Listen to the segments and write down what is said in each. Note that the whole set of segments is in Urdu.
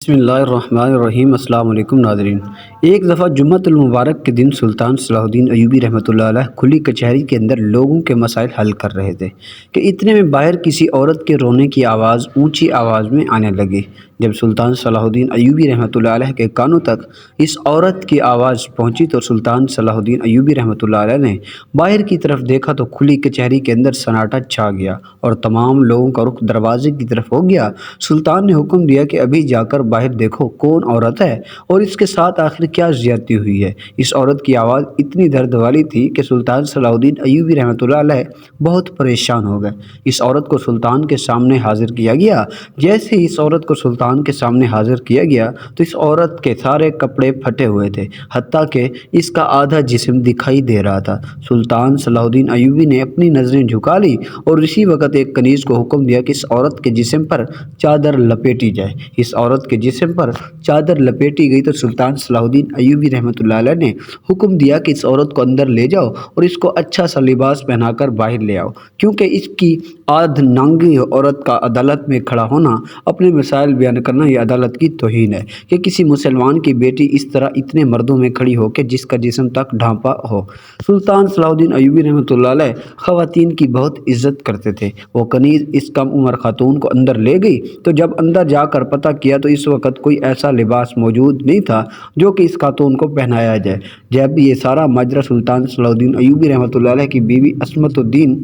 بسم اللہ الرحمن الرحیم۔ السلام علیکم ناظرین۔ ایک دفعہ جمعۃ المبارک کے دن سلطان صلاح الدین ایوبی رحمۃ اللہ علیہ کھلی کچہری کے اندر لوگوں کے مسائل حل کر رہے تھے کہ اتنے میں باہر کسی عورت کے رونے کی آواز اونچی آواز میں آنے لگی۔ جب سلطان صلاح الدین ایوبی رحمۃ اللہ علیہ کے کانوں تک اس عورت کی آواز پہنچی تو سلطان صلاح الدین ایوبی رحمۃ اللہ علیہ نے باہر کی طرف دیکھا تو کھلی کچہری کے اندر سناٹا چھا گیا اور تمام لوگوں کا رخ دروازے کی طرف ہو گیا۔ سلطان نے حکم دیا کہ ابھی جا کر باہر دیکھو کون عورت ہے اور اس کے ساتھ آخر کیا زیادتی ہوئی ہے۔ اس عورت کی آواز اتنی درد والی تھی کہ سلطان صلاح الدین ایوبی رحمۃ اللہ علیہ بہت پریشان ہو گئے۔ اس عورت کو سلطان کے سامنے حاضر کیا گیا۔ جیسے ہی اس عورت کو سلطان کے سامنے حاضر کیا گیا تو اس عورت کے سارے کپڑے پھٹے ہوئے تھے، حتیٰ کہ اس کا آدھا جسم دکھائی دے رہا تھا۔ سلطان صلاح الدین ایوبی نے اپنی نظریں جھکا لی اور اسی وقت ایک کنیز کو حکم دیا کہ اس عورت کے جسم پر چادر لپیٹی جائے۔ اس عورت کے جسم پر چادر لپیٹی گئی تو سلطان صلاح الدین ایوبی رحمۃ اللہ علیہ نے حکم دیا کہ اس عورت کو اندر لے جاؤ اور اس کو اچھا سا لباس پہنا کر باہر لے آؤ، کیونکہ اس کی آدھ ننگی عورت کا عدالت میں کھڑا ہونا، اپنے مسائل بیان کرنا، یہ عدالت کی توہین ہے کہ کسی مسلمان کی بیٹی اس طرح اتنے مردوں میں کھڑی ہو کے جس کا جسم تک ڈھانپا ہو۔ سلطان صلاح الدین ایوبی رحمۃ اللہ علیہ خواتین کی بہت عزت کرتے تھے۔ وہ کنیز اس کم عمر خاتون کو اندر لے گئی تو جب اندر جا کر پتہ کیا تو اس وقت کوئی ایسا لباس موجود نہیں تھا جو کہ اس خاتون کو پہنایا جائے۔ جب یہ سارا ماجرا سلطان صلاح الدین ایوبی رحمۃ اللہ علیہ کی بیوی عصمت الدین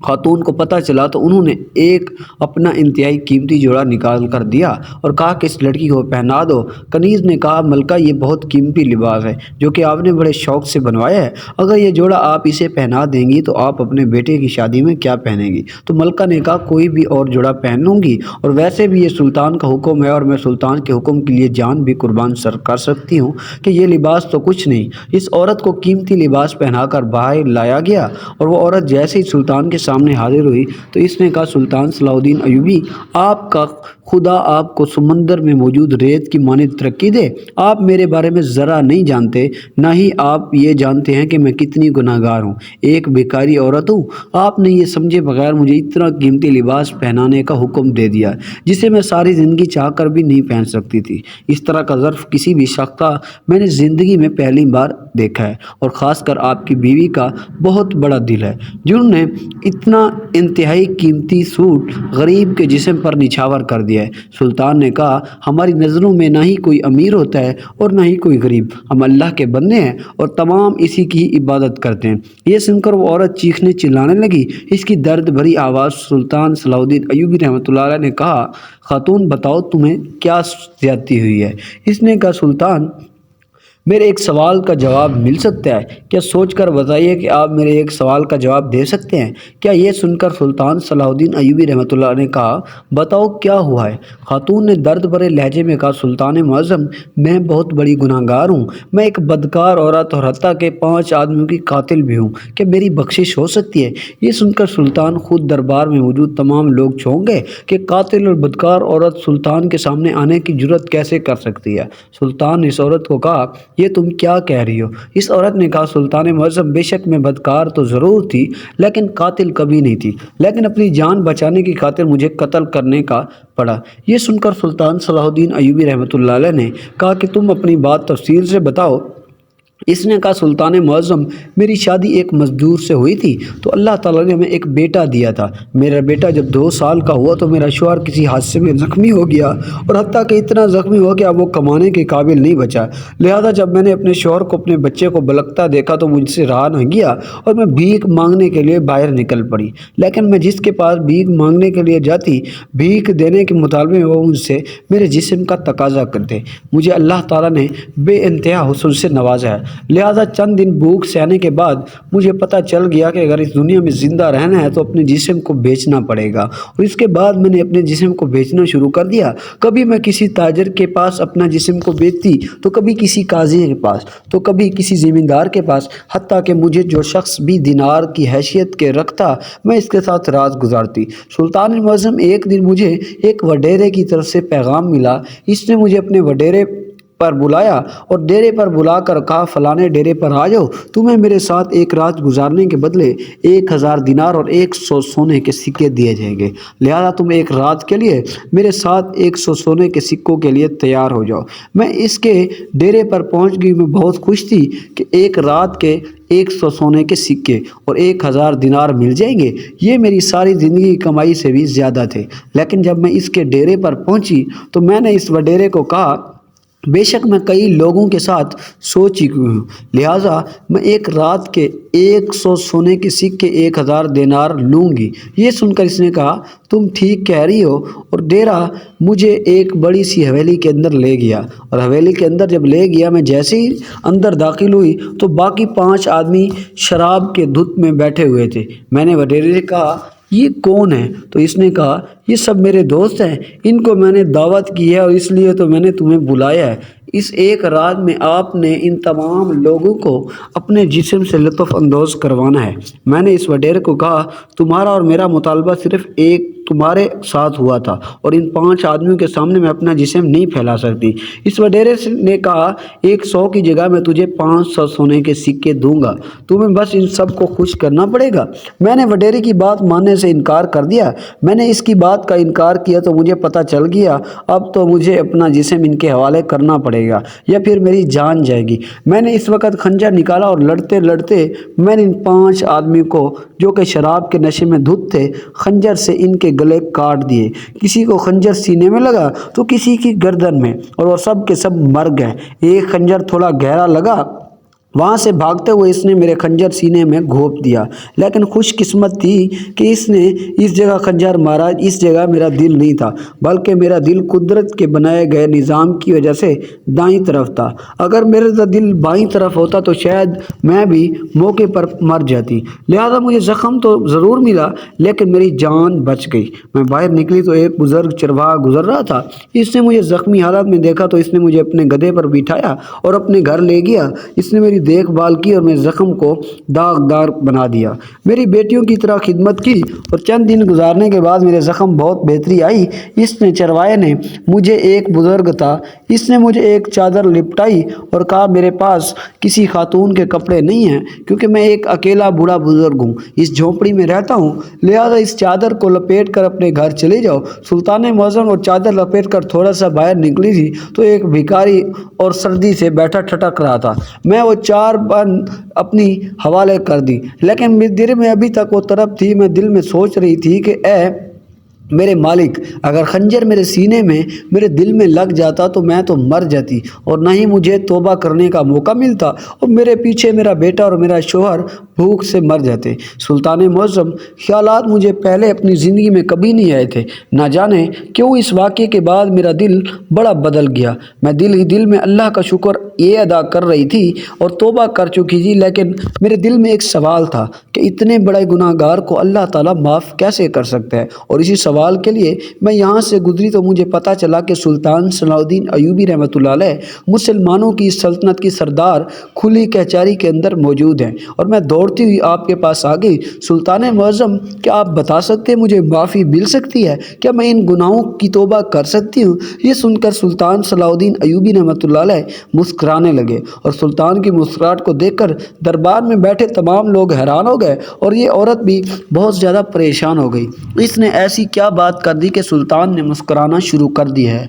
خاتون کو پتہ چلا تو انہوں نے ایک اپنا انتہائی قیمتی جوڑا نکال کر دیا اور کہا کہ اس لڑکی کو پہنا دو۔ کنیز نے کہا ملکہ یہ بہت قیمتی لباس ہے جو کہ آپ نے بڑے شوق سے بنوایا ہے، اگر یہ جوڑا آپ اسے پہنا دیں گی تو آپ اپنے بیٹے کی شادی میں کیا پہنیں گی؟ تو ملکہ نے کہا کوئی بھی اور جوڑا پہن لوں گی، اور ویسے بھی یہ سلطان کا حکم ہے اور میں سلطان کے حکم کے لیے جان بھی قربان کر سکتی ہوں کہ یہ لباس تو کچھ نہیں۔ اس عورت کو قیمتی لباس پہنا کر باہر لایا گیا اور وہ عورت جیسے ہی سلطان کے سامنے حاضر ہوئی تو اس نے کہا سلطان صلاح الدین ایوبی، آپ کا خدا آپ کو سمندر میں موجود ریت کی مانند ترقی دے۔ آپ میرے بارے میں ذرا نہیں جانتے، نہ ہی آپ یہ جانتے ہیں کہ میں کتنی گناہ گار ہوں، ایک بیکاری عورت ہوں۔ آپ نے یہ سمجھے بغیر مجھے اتنا قیمتی لباس پہنانے کا حکم دے دیا جسے میں ساری زندگی چاہ کر بھی نہیں پہن سکتی تھی۔ اس طرح کا ظرف کسی بھی شخص کا میں نے زندگی میں پہلی بار دیکھا ہے، اور خاص کر آپ کی بیوی کا بہت بڑا دل ہے جنہوں نے اتنا انتہائی قیمتی سوٹ غریب کے جسم پر نچھاور کر دیا ہے۔ سلطان نے کہا ہماری نظروں میں نہ ہی کوئی امیر ہوتا ہے اور نہ ہی کوئی غریب، ہم اللہ کے بندے ہیں اور تمام اسی کی عبادت کرتے ہیں۔ یہ سن کر وہ عورت چیخنے چلانے لگی۔ اس کی درد بھری آواز سلطان صلاح الدین ایوبی رحمۃ اللہ علیہ نے کہا خاتون بتاؤ تمہیں کیا زیادتی ہوئی ہے؟ اس نے کہا سلطان میرے ایک سوال کا جواب مل سکتا ہے کیا؟ سوچ کر بتائیے کہ آپ میرے ایک سوال کا جواب دے سکتے ہیں کیا؟ یہ سن کر سلطان صلاح الدین ایوبی رحمۃ اللہ علیہ نے کہا بتاؤ کیا ہوا ہے؟ خاتون نے درد بھرے لہجے میں کہا سلطان معظم میں بہت بڑی گناہ گار ہوں، میں ایک بدکار عورت اور حتیٰ کہ 5 آدمیوں کی قاتل بھی ہوں، کیا میری بخشش ہو سکتی ہے؟ یہ سن کر سلطان خود دربار میں موجود تمام لوگ چونک گئے کہ قاتل اور بدکار عورت سلطان کے سامنے آنے کی جرت کیسے کر سکتی ہے؟ سلطان نے اس عورت کو کہا یہ تم کیا کہہ رہی ہو؟ اس عورت نے کہا سلطان معظم بے شک میں بدکار تو ضرور تھی لیکن قاتل کبھی نہیں تھی، لیکن اپنی جان بچانے کی خاطر مجھے قتل کرنے کا پڑا۔ یہ سن کر سلطان صلاح الدین ایوبی رحمۃ اللہ علیہ نے کہا کہ تم اپنی بات تفصیل سے بتاؤ۔ اس نے کہا سلطان معظم میری شادی ایک مزدور سے ہوئی تھی تو اللہ تعالیٰ نے ہمیں ایک بیٹا دیا تھا۔ میرا بیٹا جب 2 سال کا ہوا تو میرا شوہر کسی حادثے میں زخمی ہو گیا اور حتیٰ کہ اتنا زخمی ہو کہ اب وہ کمانے کے قابل نہیں بچا، لہذا جب میں نے اپنے شوہر کو اپنے بچے کو بلکتا دیکھا تو مجھ سے رہا نہ گیا اور میں بھیک مانگنے کے لیے باہر نکل پڑی، لیکن میں جس کے پاس بھیک مانگنے کے لیے جاتی بھیک دینے کے مطالبے میں وہ مجھ سے میرے جسم کا تقاضا کرتے۔ مجھے اللہ تعالیٰ نے بے انتہا حسن سے نوازا ہے، لہذا چند دن بھوک سہنے کے بعد مجھے پتہ چل گیا کہ اگر اس دنیا میں زندہ رہنا ہے تو اپنے جسم کو بیچنا پڑے گا، اور اس کے بعد میں نے اپنے جسم کو بیچنا شروع کر دیا۔ کبھی میں کسی تاجر کے پاس اپنا جسم کو بیچتی تو کبھی کسی قاضی کے پاس تو کبھی کسی زمیندار کے پاس، حتیٰ کہ مجھے جو شخص بھی دینار کی حیثیت کے رکھتا میں اس کے ساتھ رات گزارتی۔ سلطان معظم ایک دن مجھے ایک وڈیرے کی طرف سے پیغام ملا، اس نے مجھے اپنے وڈیرے پر بلایا اور ڈیرے پر بلا کر کہا فلانے ڈیرے پر آ جاؤ، تمہیں میرے ساتھ ایک رات گزارنے کے بدلے 1000 دینار اور 100 سونے کے سکے دیے جائیں گے، لہذا تم ایک رات کے لیے میرے ساتھ 100 سونے کے سکوں کے لیے تیار ہو جاؤ۔ میں اس کے ڈیرے پر پہنچ گئی، میں بہت خوش تھی کہ ایک رات کے 100 سونے کے سکے اور 1000 دینار مل جائیں گے، یہ میری ساری زندگی کی کمائی سے بھی زیادہ تھے۔ لیکن جب میں اس کے ڈیرے پر پہنچی تو میں نے اس وڈیرے کو کہا بے شک میں کئی لوگوں کے ساتھ سو چکی ہوں، لہٰذا میں ایک رات کے 100 سونے کے سکے 1000 دینار لوں گی۔ یہ سن کر اس نے کہا تم ٹھیک کہہ رہی ہو، اور ڈیرا مجھے ایک بڑی سی حویلی کے اندر لے گیا، اور حویلی کے اندر جب لے گیا میں جیسے ہی اندر داخل ہوئی تو باقی 5 آدمی شراب کے دھت میں بیٹھے ہوئے تھے۔ میں نے وڈیرے سے کہا یہ کون ہے؟ تو اس نے کہا یہ سب میرے دوست ہیں، ان کو میں نے دعوت کی ہے اور اس لیے تو میں نے تمہیں بلایا ہے۔ اس ایک رات میں آپ نے ان تمام لوگوں کو اپنے جسم سے لطف اندوز کروانا ہے۔ میں نے اس وڈیرے کو کہا تمہارا اور میرا مطالبہ صرف ایک تمہارے ساتھ ہوا تھا، اور ان 5 آدمیوں کے سامنے میں اپنا جسم نہیں پھیلا سکتی۔ اس وڈیرے نے کہا 100 کی جگہ میں تجھے 500 سونے کے سکے دوں گا، تمہیں بس ان سب کو خوش کرنا پڑے گا۔ میں نے وڈیرے کی بات ماننے سے انکار کر دیا۔ میں نے اس کی بات کا انکار کیا تو مجھے پتہ چل گیا اب تو مجھے اپنا جسم ان کے حوالے کرنا پڑے گا یا پھر میری جان جائے گی۔ میں نے اس وقت خنجر نکالا اور لڑتے لڑتے میں نے ان 5 آدمیوں کو جو کہ شراب کے نشے میں دھت تھے خنجر سے ان کے گلے کاٹ دیے۔ کسی کو خنجر سینے میں لگا تو کسی کی گردن میں، اور وہ سب کے سب مر گئے۔ ایک خنجر تھوڑا گہرا لگا، وہاں سے بھاگتے ہوئے اس نے میرے خنجر سینے میں گھونپ دیا، لیکن خوش قسمت تھی کہ اس نے اس جگہ خنجر مارا، اس جگہ میرا دل نہیں تھا، بلکہ میرا دل قدرت کے بنائے گئے نظام کی وجہ سے دائیں طرف تھا۔ اگر میرا دل بائیں طرف ہوتا تو شاید میں بھی موقع پر مر جاتی، لہذا مجھے زخم تو ضرور ملا لیکن میری جان بچ گئی۔ میں باہر نکلی تو ایک بزرگ چرواہا گزر رہا تھا، اس نے مجھے زخمی حالت میں دیکھا تو اس نے مجھے اپنے گدھے پر بٹھایا اور اپنے گھر لے گیا۔ اس نے میری دیکھ بھال کی اور میرے زخم کو داغدار بنا دیا، میری بیٹیوں کی طرح خدمت کی، اور چند دن گزارنے کے بعد میرے زخم بہت بہتری آئی۔ اس نے چرواہے نے مجھے ایک بزرگ تھا، اس نے مجھے ایک چادر لپٹائی اور کہا میرے پاس کسی خاتون کے کپڑے نہیں ہیں کیونکہ میں ایک اکیلا بوڑھا بزرگ ہوں، اس جھونپڑی میں رہتا ہوں، لہذا اس چادر کو لپیٹ کر اپنے گھر چلے جاؤ۔ سلطان معظم اور چادر لپیٹ کر تھوڑا سا باہر نکلی تھی تو ایک بھکاری اور سردی سے بیٹھا ٹھٹک رہا تھا۔ میں وہ 4 بند اپنی حوالے کر دی، لیکن میرے دل میں ابھی تک وہ طرف تھی۔ میں دل میں سوچ رہی تھی کہ اے میرے مالک، اگر خنجر میرے سینے میں میرے دل میں لگ جاتا تو میں تو مر جاتی اور نہ ہی مجھے توبہ کرنے کا موقع ملتا، اور میرے پیچھے میرا بیٹا اور میرا شوہر بھوک سے مر جاتے۔ سلطان معظم، خیالات مجھے پہلے اپنی زندگی میں کبھی نہیں آئے تھے، نہ جانے کیوں اس واقعے کے بعد میرا دل بڑا بدل گیا۔ میں دل ہی دل میں اللہ کا شکر یہ ادا کر رہی تھی اور توبہ کر چکی تھی، لیکن میرے دل میں ایک سوال تھا کہ اتنے بڑے گناہ گار کو اللہ تعالیٰ معاف کیسے کر سکتا ہے، اور اسی سوال کے لیے میں یہاں سے گزری تو مجھے پتہ چلا کہ سلطان صلاح الدین ایوبی رحمۃ اللہ علیہ مسلمانوں کی سلطنت کی سردار کھلی کچہری کے اندر موجود ہیں، اور میں دوڑتی ہوئی آپ کے پاس آ گئی۔ سلطان معظم، کیا آپ بتا سکتے ہیں مجھے معافی مل سکتی ہے؟ کیا میں ان گناہوں کی توبہ کر سکتی ہوں؟ یہ سن کر سلطان صلاح الدین ایوبی رحمۃ اللہ علیہ مسکرانے لگے، اور سلطان کی مسکراہٹ کو دیکھ کر دربار میں بیٹھے تمام لوگ حیران ہو گئے، اور یہ عورت بھی بہت زیادہ پریشان ہو گئی۔ اس نے ایسی کیا بات کر دی کہ سلطان نے مسکرانا شروع کر دی ہے؟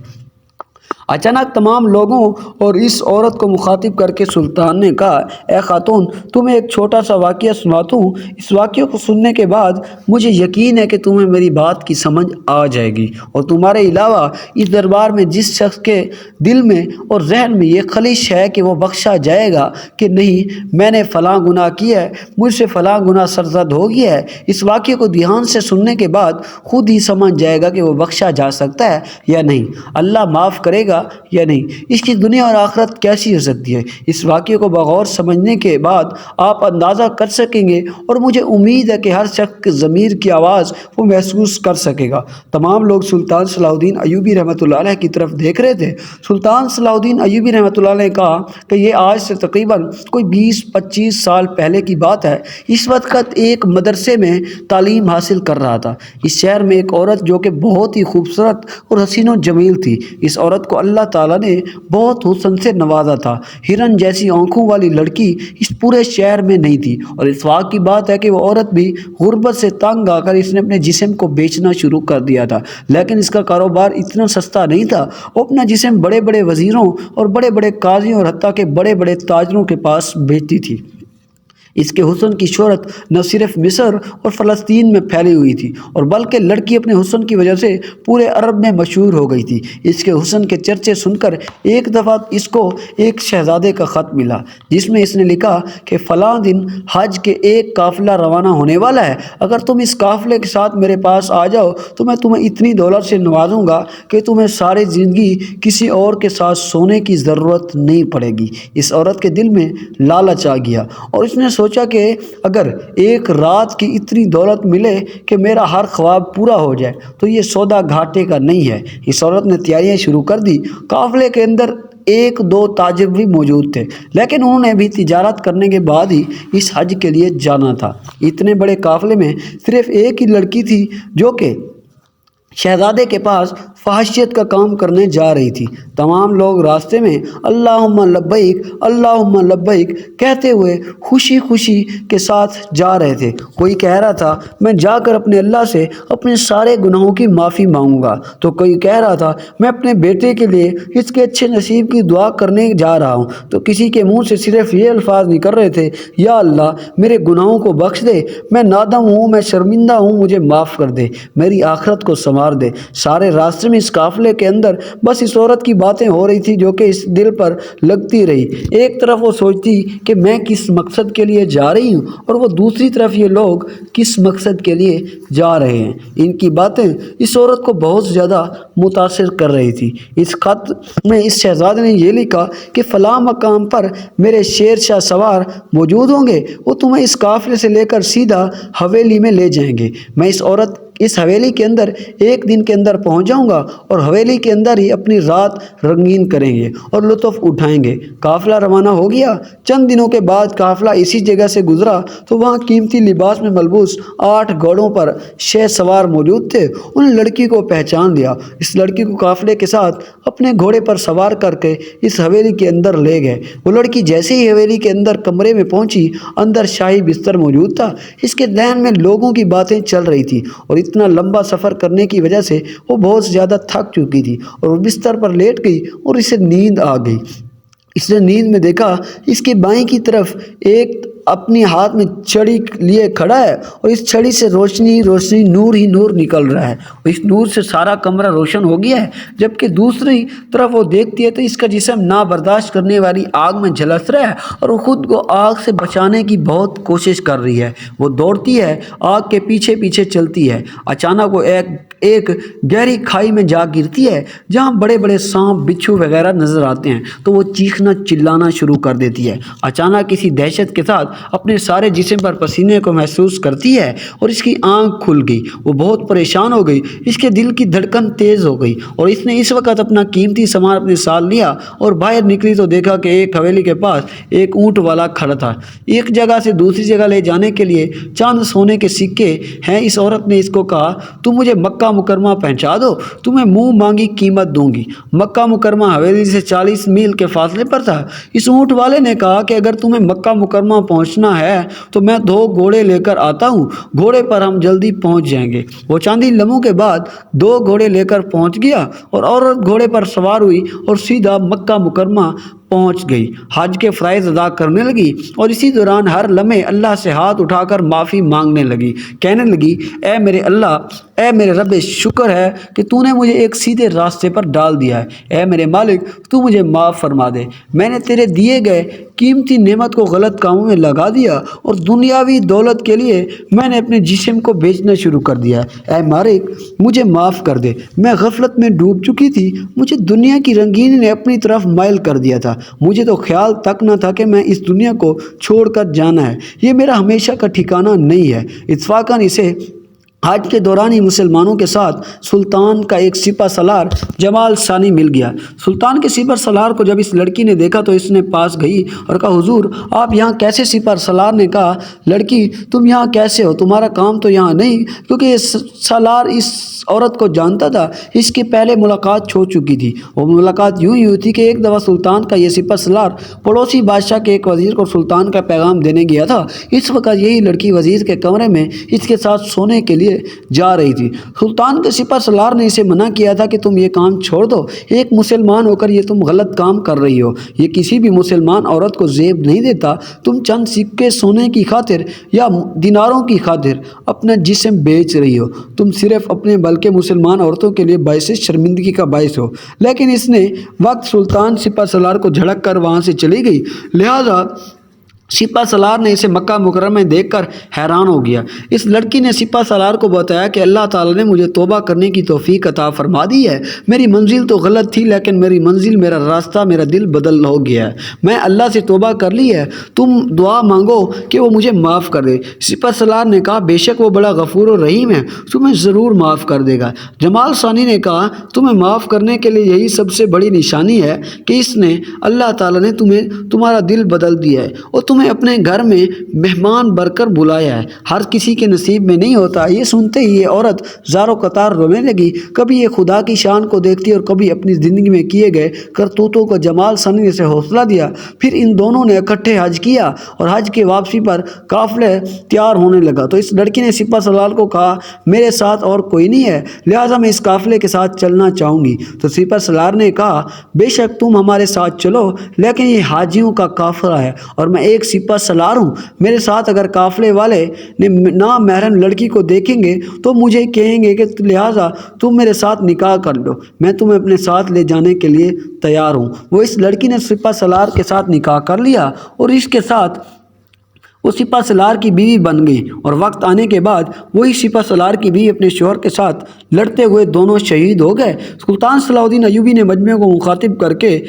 اچانک تمام لوگوں اور اس عورت کو مخاطب کر کے سلطان نے کہا اے خاتون، تمہیں ایک چھوٹا سا واقعہ سناتا ہوں۔ اس واقعے کو سننے کے بعد مجھے یقین ہے کہ تمہیں میری بات کی سمجھ آ جائے گی، اور تمہارے علاوہ اس دربار میں جس شخص کے دل میں اور ذہن میں یہ خلش ہے کہ وہ بخشا جائے گا کہ نہیں میں نے فلاں گناہ کیا ہے، مجھ سے فلاں گناہ سرزد ہو گیا ہے، اس واقعے کو دھیان سے سننے کے بعد خود ہی سمجھ جائے گا کہ وہ بخشا جا سکتا ہے یا نہیں، اللہ معاف کرے گا یا نہیں، اس کی دنیا اور آخرت کیسی ہو سکتی ہے۔ اس واقعے کو بغور سمجھنے کے بعد آپ اندازہ کر سکیں گے، اور مجھے امید ہے کہ ہر شخص کے ضمیر کی آواز وہ محسوس کر سکے گا۔ تمام لوگ سلطان صلاح الدین ایوبی رحمۃ اللہ علیہ کی طرف دیکھ رہے تھے۔ سلطان صلاح الدین ایوبی رحمۃ اللہ علیہ نے کہا کہ یہ آج سے تقریباً کوئی 20-25 سال پہلے کی بات ہے۔ اس وقت ایک مدرسے میں تعلیم حاصل کر رہا تھا۔ اس شہر میں ایک عورت جو کہ بہت ہی خوبصورت اور حسین و جمیل تھی، اس عورت کو اللہ تعالیٰ نے بہت حسن سے نوازا تھا۔ ہرن جیسی آنکھوں والی لڑکی اس پورے شہر میں نہیں تھی، اور اس واقعہ کی بات ہے کہ وہ عورت بھی غربت سے تنگ آ کر اس نے اپنے جسم کو بیچنا شروع کر دیا تھا، لیکن اس کا کاروبار اتنا سستا نہیں تھا۔ وہ اپنا جسم بڑے بڑے وزیروں اور بڑے بڑے قاضیوں اور حتیٰ کہ بڑے بڑے تاجروں کے پاس بیچتی تھی۔ اس کے حسن کی شہرت نہ صرف مصر اور فلسطین میں پھیلی ہوئی تھی، اور بلکہ لڑکی اپنے حسن کی وجہ سے پورے عرب میں مشہور ہو گئی تھی۔ اس کے حسن کے چرچے سن کر ایک دفعہ اس کو ایک شہزادے کا خط ملا، جس میں اس نے لکھا کہ فلاں دن حج کے ایک قافلہ روانہ ہونے والا ہے، اگر تم اس قافلے کے ساتھ میرے پاس آ جاؤ تو میں تمہیں اتنی دولت سے نوازوں گا کہ تمہیں ساری زندگی کسی اور کے ساتھ سونے کی ضرورت نہیں پڑے گی۔ اس عورت کے دل میں لالچ آ گیا، اور اس نے سوچا کہ اگر ایک رات کی اتنی دولت ملے کہ میرا ہر خواب پورا ہو جائے تو یہ سودا گھاٹے کا نہیں ہے۔ اس عورت نے تیاریاں شروع کر دی۔ قافلے کے اندر ایک دو تاجر بھی موجود تھے، لیکن انہوں نے بھی تجارت کرنے کے بعد ہی اس حج کے لیے جانا تھا۔ اتنے بڑے قافلے میں صرف ایک ہی لڑکی تھی جو کہ شہزادے کے پاس فحاشیت کا کام کرنے جا رہی تھی۔ تمام لوگ راستے میں اللہم لبیک اللہم لبیک کہتے ہوئے خوشی خوشی کے ساتھ جا رہے تھے۔ کوئی کہہ رہا تھا میں جا کر اپنے اللہ سے اپنے سارے گناہوں کی معافی مانگوں گا، تو کوئی کہہ رہا تھا میں اپنے بیٹے کے لیے اس کے اچھے نصیب کی دعا کرنے جا رہا ہوں، تو کسی کے منہ سے صرف یہ الفاظ نکل رہے تھے یا اللہ میرے گناہوں کو بخش دے، میں نادم ہوں، میں شرمندہ ہوں، مجھے معاف کر دے، میری آخرت کو سنوار دے۔ سارے راستے میں اس قافلے کے اندر بس اس عورت کی باتیں ہو رہی تھی جو کہ اس دل پر لگتی رہی۔ ایک طرف وہ سوچتی کہ میں کس مقصد کے لیے جا رہی ہوں، اور وہ دوسری طرف یہ لوگ کس مقصد کے لیے جا رہے ہیں۔ ان کی باتیں اس عورت کو بہت زیادہ متاثر کر رہی تھی۔ اس خط میں اس شہزادے نے یہ لکھا کہ فلاں مقام پر میرے شیر شاہ سوار موجود ہوں گے، وہ تمہیں اس قافلے سے لے کر سیدھا حویلی میں لے جائیں گے۔ میں اس حویلی کے اندر ایک دن کے اندر پہنچ جاؤں گا، اور حویلی کے اندر ہی اپنی رات رنگین کریں گے اور لطف اٹھائیں گے۔ قافلہ روانہ ہو گیا۔ چند دنوں کے بعد قافلہ اسی جگہ سے گزرا تو وہاں قیمتی لباس میں ملبوس 8 گھوڑوں پر 6 سوار موجود تھے۔ انہوں نے لڑکی کو پہچان لیا۔ اس لڑکی کو قافلے کے ساتھ اپنے گھوڑے پر سوار کر کے اس حویلی کے اندر لے گئے۔ وہ لڑکی جیسے ہی حویلی کے اندر کمرے میں پہنچی، اندر شاہی بستر موجود تھا۔ اس کے ذہن میں لوگوں کی باتیں چل رہی تھی، اور اتنا لمبا سفر کرنے کی وجہ سے وہ بہت زیادہ تھک چکی تھی، اور وہ بستر پر لیٹ گئی اور اسے نیند آ گئی۔ اس نے نیند میں دیکھا اس کے بائیں کی طرف ایک اپنی ہاتھ میں چھڑی لیے کھڑا ہے، اور اس چھڑی سے روشنی روشنی نور ہی نور نکل رہا ہے، اور اس نور سے سارا کمرہ روشن ہو گیا ہے۔ جبکہ دوسری طرف وہ دیکھتی ہے تو اس کا جسم نابرداشت کرنے والی آگ میں جھلس رہا ہے، اور وہ خود کو آگ سے بچانے کی بہت کوشش کر رہی ہے۔ وہ دوڑتی ہے، آگ کے پیچھے پیچھے چلتی ہے۔ اچانک وہ ایک گہری کھائی میں جا گرتی ہے، جہاں بڑے بڑے سانپ بچھو وغیرہ نظر آتے ہیں، تو وہ چیخنا چلانا شروع کر دیتی ہے۔ اچانک کسی دہشت کے ساتھ اپنے سارے جسم پر پسینے کو محسوس کرتی ہے، اور اس کی آنکھ کھل گئی۔ وہ بہت پریشان ہو گئی، اس کے دل کی دھڑکن تیز ہو گئی، اور اس نے اس وقت اپنا قیمتی سامان اپنے ساتھ لیا اور باہر نکلی تو دیکھا کہ ایک حویلی کے پاس ایک اونٹ والا کھڑا تھا۔ ایک جگہ سے دوسری جگہ لے جانے کے لیے چند سونے کے سکے ہیں۔ اس عورت نے اس کو کہا تم مجھے مکہ مکرمہ پہنچا دو، تمہیں منہ مانگی قیمت دوں گی۔ مکہ مکرمہ حویلی سے 40 میل کے فاصلے پر تھا۔ اس اونٹ والے نے کہا کہ اگر تمہیں مکہ مکرمہ پہنچنا ہے تو میں 2 گھوڑے لے کر آتا ہوں، گھوڑے پر ہم جلدی پہنچ جائیں گے۔ وہ چند ہی لمحوں کے بعد 2 گھوڑے لے کر پہنچ گیا، اور عورت گھوڑے پر سوار ہوئی اور سیدھا مکہ مکرمہ پہنچ گئی۔ حج کے فرائض ادا کرنے لگی، اور اسی دوران ہر لمحے اللہ سے ہاتھ اٹھا کر معافی مانگنے لگی، کہنے لگی اے میرے اللہ، اے میرے رب، شکر ہے کہ تو نے مجھے ایک سیدھے راستے پر ڈال دیا ہے۔ اے میرے مالک، تو مجھے معاف فرما دے، میں نے تیرے دیے گئے قیمتی نعمت کو غلط کاموں میں لگا دیا، اور دنیاوی دولت کے لیے میں نے اپنے جسم کو بیچنا شروع کر دیا۔ اے مالک، مجھے معاف کر دے، میں غفلت میں ڈوب چکی تھی، مجھے دنیا کی رنگینی نے اپنی طرف مائل کر دیا تھا، مجھے تو خیال تک نہ تھا کہ میں اس دنیا کو چھوڑ کر جانا ہے، یہ میرا ہمیشہ کا ٹھکانہ نہیں ہے۔ اتفاقاً اسے حج کے دوران ہی مسلمانوں کے ساتھ سلطان کا ایک سپہ سالار جمال ثانی مل گیا۔ سلطان کے سپہ سالار کو جب اس لڑکی نے دیکھا تو اس نے پاس گئی اور کہا حضور آپ یہاں کیسے؟ سپہ سالار نے کہا لڑکی تم یہاں کیسے ہو؟ تمہارا کام تو یہاں نہیں، کیونکہ یہ سالار اس عورت کو جانتا تھا، اس کی پہلے ملاقات ہو چکی تھی۔ وہ ملاقات یوں ہی ہوئی تھی کہ ایک دفعہ سلطان کا یہ سپہ سالار پڑوسی بادشاہ کے ایک وزیر کو سلطان کا پیغام دینے گیا تھا۔ اس وقت یہی لڑکی وزیر کے کمرے میں اس کے ساتھ سونے کے لیے جا رہی تھی۔ سلطان کے سپہ سالار نے اسے منع کیا تھا کہ تم یہ کام چھوڑ دو، ایک مسلمان ہو کر یہ تم غلط کام کر رہی ہو، یہ کسی بھی مسلمان عورت کو زیب نہیں دیتا، تم چند سکے سونے کی خاطر یا دیناروں کی خاطر اپنا جسم بیچ رہی ہو، تم صرف اپنے بلکہ مسلمان عورتوں کے لیے باعث شرمندگی کا باعث ہو۔ لیکن اس نے وقت سلطان سپہ سالار کو جھڑک کر وہاں سے چلی گئی، لہذا سپہ سالار نے اسے مکہ مکرمہ میں دیکھ کر حیران ہو گیا۔ اس لڑکی نے سپہ سالار کو بتایا کہ اللہ تعالیٰ نے مجھے توبہ کرنے کی توفیق عطا فرما دی ہے، میری منزل تو غلط تھی لیکن میری منزل، میرا راستہ، میرا دل بدل ہو گیا ہے، میں اللہ سے توبہ کر لی ہے، تم دعا مانگو کہ وہ مجھے معاف کر دے۔ سپہ سالار نے کہا بے شک وہ بڑا غفور و رحیم ہے، تمہیں ضرور معاف کر دے گا۔ جمال ثانی نے کہا تمہیں معاف کرنے کے لیے یہی سب سے بڑی نشانی ہے کہ اس نے اللہ تعالیٰ نے تمہارا دل بدل دیا ہے اور تمہیں اپنے گھر میں مہمان بن کر بلایا ہے، ہر کسی کے نصیب میں نہیں ہوتا۔ یہ سنتے ہی یہ عورت زاروں قطار رونے لگی، کبھی یہ خدا کی شان کو دیکھتی اور کبھی اپنی زندگی میں کیے گئے کرتوتوں کو۔ جمال ثانی نے اسے حوصلہ دیا، پھر ان دونوں نے اکٹھے حج کیا اور حج کے واپسی پر قافلہ تیار ہونے لگا تو اس لڑکی نے سپہ سالار کو کہا میرے ساتھ اور کوئی نہیں ہے، لہٰذا میں اس قافلے کے ساتھ چلنا چاہوں گی۔ تو سپہ سالار نے کہا بے شک تم ہمارے ساتھ چلو، لیکن یہ حاجیوں کا قافلہ ہے اور میں ایک سپہ سالار ہوں، میرے ساتھ اگر قافلے والے نامحرم لڑکی کو دیکھیں گے تو مجھے کہیں گے کہ لہٰذا تم میرے ساتھ نکاح کر لو، میں تمہیں اپنے ساتھ لے جانے کے لیے تیار ہوں۔ وہ اس لڑکی نے سپہ سالار کے ساتھ نکاح کر لیا اور اس کے ساتھ وہ سپہ سالار کی بیوی بن گئی، اور وقت آنے کے بعد وہی سپہ سالار کی بیوی اپنے شوہر کے ساتھ لڑتے ہوئے دونوں شہید ہو گئے۔ سلطان صلاح الدین ایوبی نے مجمع کو مخاطب کر کے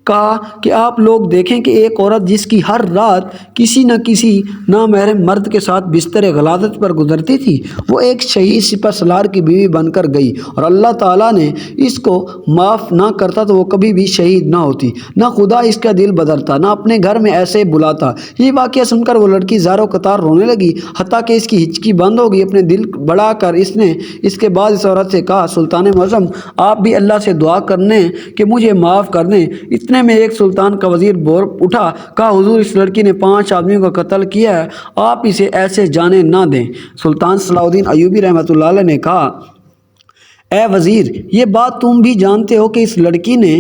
کہا کہ آپ لوگ دیکھیں کہ ایک عورت جس کی ہر رات کسی نہ کسی نامحرم مرد کے ساتھ بستر غلاظت پر گزرتی تھی، وہ ایک شہید سپہ سالار کی بیوی بن کر گئی، اور اللہ تعالیٰ نے اس کو معاف نہ کرتا تو وہ کبھی بھی شہید نہ ہوتی، نہ خدا اس کا دل بدلتا، نہ اپنے گھر میں ایسے بلاتا۔ یہ واقعہ سن کر وہ لڑکی زاروں قطار رونے لگی، حتیٰ کہ اس کی ہچکی بند ہو گئی۔ اپنے دل بڑھا کر اس نے اس کے بعد اس عورت سے کہا سلطان معظم آپ بھی اللہ سے دعا کرنے کہ مجھے معاف کر دیں۔ اتنے میں ایک سلطان کا وزیر بول اٹھا، کہا حضور اس لڑکی نے 5 آدمیوں کا قتل کیا ہے، آپ اسے ایسے جانے نہ دیں۔ سلطان صلاح الدین ایوبی رحمۃ اللہ علیہ نے کہا اے وزیر یہ بات تم بھی جانتے ہو کہ اس لڑکی نے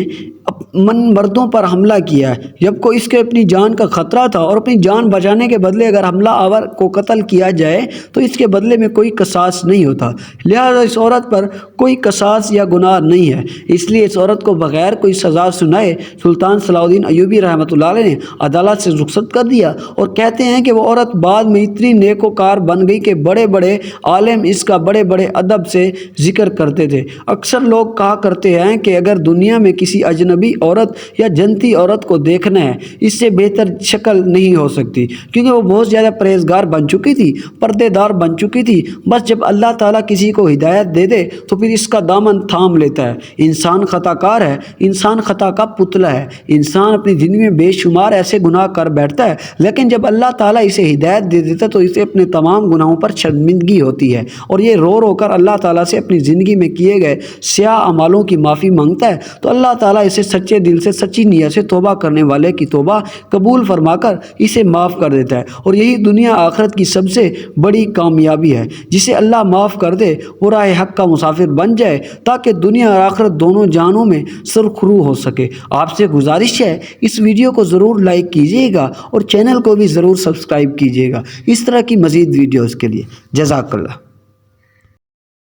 مردوں پر حملہ کیا ہے جب کو اس کے اپنی جان کا خطرہ تھا، اور اپنی جان بچانے کے بدلے اگر حملہ آور کو قتل کیا جائے تو اس کے بدلے میں کوئی قصاص نہیں ہوتا، لہذا اس عورت پر کوئی قصاص یا گناہ نہیں ہے، اس لیے اس عورت کو بغیر کوئی سزا سنائے سلطان صلاح الدین ایوبی رحمۃ اللہ علیہ نے عدالت سے رخصت کر دیا۔ اور کہتے ہیں کہ وہ عورت بعد میں اتنی نیک وکار بن گئی کہ بڑے بڑے عالم اس کا بڑے بڑے ادب سے ذکر کرتے تھے۔ اکثر لوگ کہا کرتے ہیں کہ اگر دنیا میں کسی اجنبی عورت یا جنتی عورت کو دیکھنا ہے اس سے بہتر شکل نہیں ہو سکتی، کیونکہ وہ بہت زیادہ پرہیزگار بن چکی تھی، پردے دار بن چکی تھی۔ بس جب اللہ تعالیٰ کسی کو ہدایت دے دے تو پھر اس کا دامن تھام لیتا ہے۔ انسان خطا کار ہے، انسان خطا کا پتلا ہے، انسان اپنی زندگی میں بے شمار ایسے گناہ کر بیٹھتا ہے، لیکن جب اللہ تعالیٰ اسے ہدایت دے دیتا تو اسے اپنے تمام گناہوں پر شرمندگی ہوتی ہے، اور یہ رو رو کر اللہ تعالیٰ سے اپنی زندگی میں کیے گئے سیاہ اعمالوں کی معافی مانگتا ہے، تو اللہ تعالیٰ اسے سچے دل سے سچی نیت سے توبہ کرنے والے کی توبہ قبول فرما کر اسے معاف کر دیتا ہے۔ اور یہی دنیا آخرت کی سب سے بڑی کامیابی ہے، جسے اللہ معاف کر دے وہ راہ حق کا مسافر بن جائے تاکہ دنیا اور آخرت دونوں جہانوں میں سرخرو ہو سکے۔ آپ سے گزارش ہے اس ویڈیو کو ضرور لائک کیجیے گا اور چینل کو بھی ضرور سبسکرائب کیجیے گا اس طرح کی مزید ویڈیوز کے لیے۔ جزاک اللہ۔